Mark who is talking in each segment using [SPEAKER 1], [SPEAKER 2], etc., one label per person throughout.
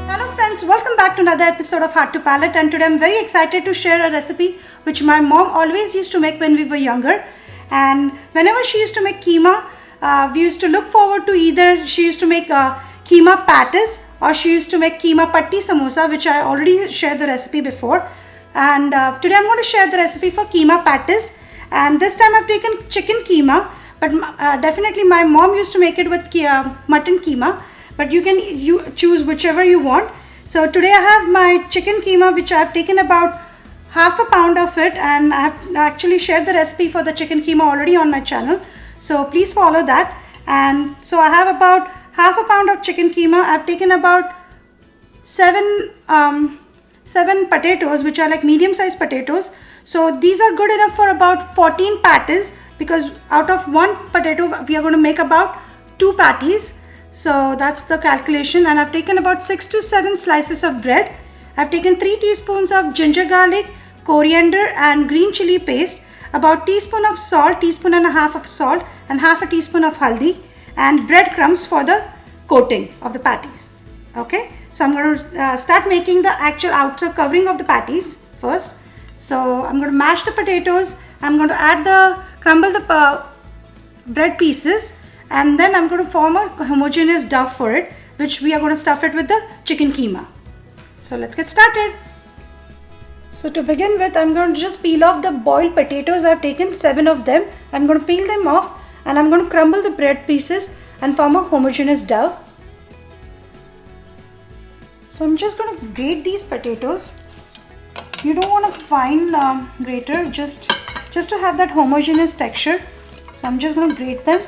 [SPEAKER 1] Hello friends, welcome back to another episode of Heart to Palate, and today I'm very excited to share a recipe which my mom always used to make when we were younger. And whenever she used to make keema, we used to look forward to either she used to make keema pattice or she used to make keema patti samosa, which I already shared the recipe before. And today I'm going to share the recipe for keema pattice, and this time I've taken chicken keema, but definitely my mom used to make it with mutton keema. But you can choose whichever you want. So today I have my chicken keema, which I've taken about half a pound of it, and I've actually shared the recipe for the chicken keema already on my channel, so please follow that. And so I have about half a pound of chicken keema. I've taken about seven potatoes, which are like medium sized potatoes. So these are good enough for about 14 patties, because out of one potato we are going to make about 2 patties. So that's the calculation. And I've taken about 6 to 7 slices of bread. I've taken 3 teaspoons of ginger garlic, coriander and green chili paste, about teaspoon of salt, teaspoon and a half of salt, and half a teaspoon of haldi, and breadcrumbs for the coating of the patties. Okay, so I'm going to start making the actual outer covering of the patties first. So I'm going to mash the potatoes. I'm going to crumble the bread pieces, and then I'm going to form a homogeneous dough for it, which we are going to stuff it with the chicken keema. So let's get started. So to begin with, I'm going to just peel off the boiled potatoes. I've taken 7 of them. I'm going to peel them off, and I'm going to crumble the bread pieces and form a homogeneous dough. So I'm just going to grate these potatoes. You don't want a fine grater, just to have that homogeneous texture. So I'm just going to grate them.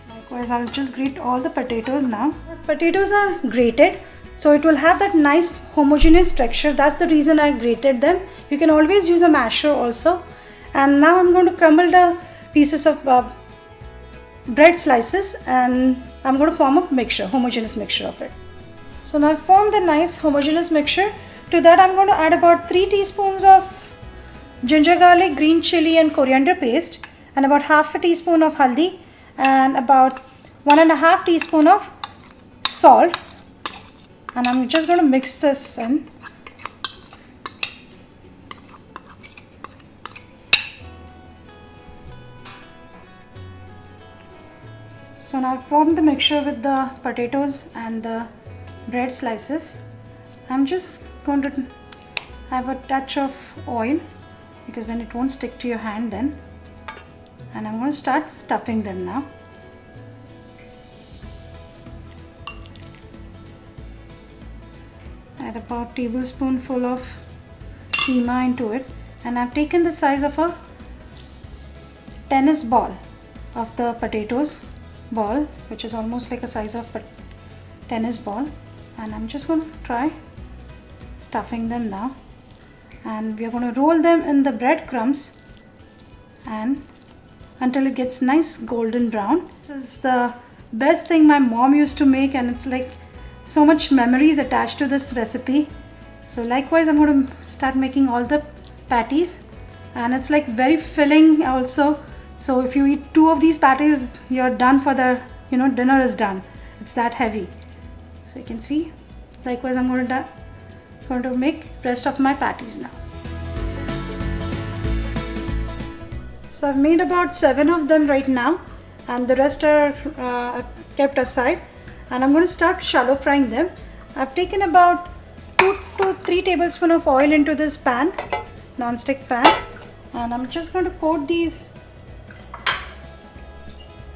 [SPEAKER 1] Likewise, I'll just grate all the potatoes now. Potatoes are grated, so it will have that nice homogeneous texture. That's the reason I grated them. You can always use a masher also. And now I'm going to crumble the pieces of bread slices, and I'm going to form a mixture, homogeneous mixture of it. So now I've formed a nice homogeneous mixture. To that I'm going to add about 3 teaspoons of ginger-garlic-green chilly and coriander paste, and about half a teaspoon of haldi, and about 1.5 teaspoon of salt. And I'm just going to mix this in. So now I've formed the mixture with the potatoes and the bread slices. I'm just going to have a touch of oil, because then it won't stick to your hand then. And I'm going to start stuffing them now. Add about tablespoonful of keema into it, and I've taken the size of a tennis ball of the potatoes ball, which is almost like a size of a tennis ball, and I'm just going to try stuffing them now. And we are going to roll them in the breadcrumbs and until it gets nice golden brown. This is the best thing my mom used to make, and it's like so much memories attached to this recipe. So likewise, I'm going to start making all the patties, and it's like very filling also. So if you eat 2 of these patties, you're done for the dinner is done. It's that heavy. So you can see. Likewise, I'm going to make rest of my patties now. So I've made about 7 of them right now, and the rest are kept aside, and I'm going to start shallow frying them. I've taken about 2 to 3 tablespoons of oil into this pan, non-stick pan, and I'm just going to coat these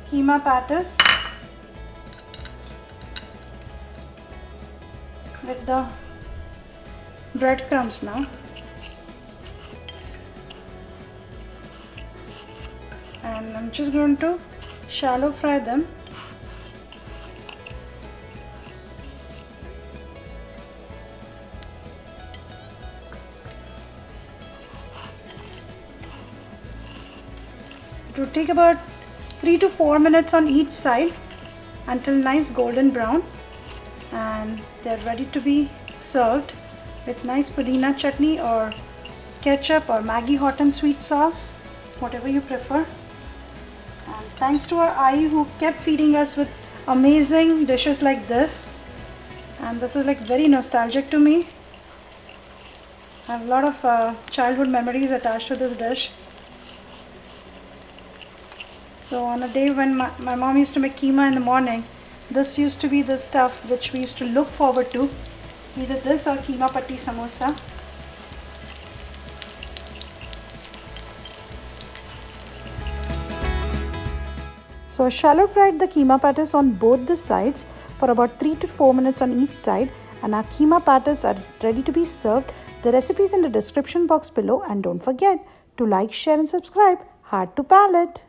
[SPEAKER 1] keema patties with the breadcrumbs now. And I'm just going to shallow fry them. It will take about 3 to 4 minutes on each side until nice golden brown, and they're ready to be served with nice pudina chutney or ketchup or Maggi hot and sweet sauce, whatever you prefer. And thanks to our Ai who kept feeding us with amazing dishes like this, and this is like very nostalgic to me. I have a lot of childhood memories attached to this dish. So on a day when my mom used to make keema in the morning, this used to be the stuff which we used to look forward to, either this or keema patti samosa. So I shallow fried the keema patties on both the sides for about 3 to 4 minutes on each side, and our keema patties are ready to be served. The recipe is in the description box below, and don't forget to like, share and subscribe. Heart to Palate.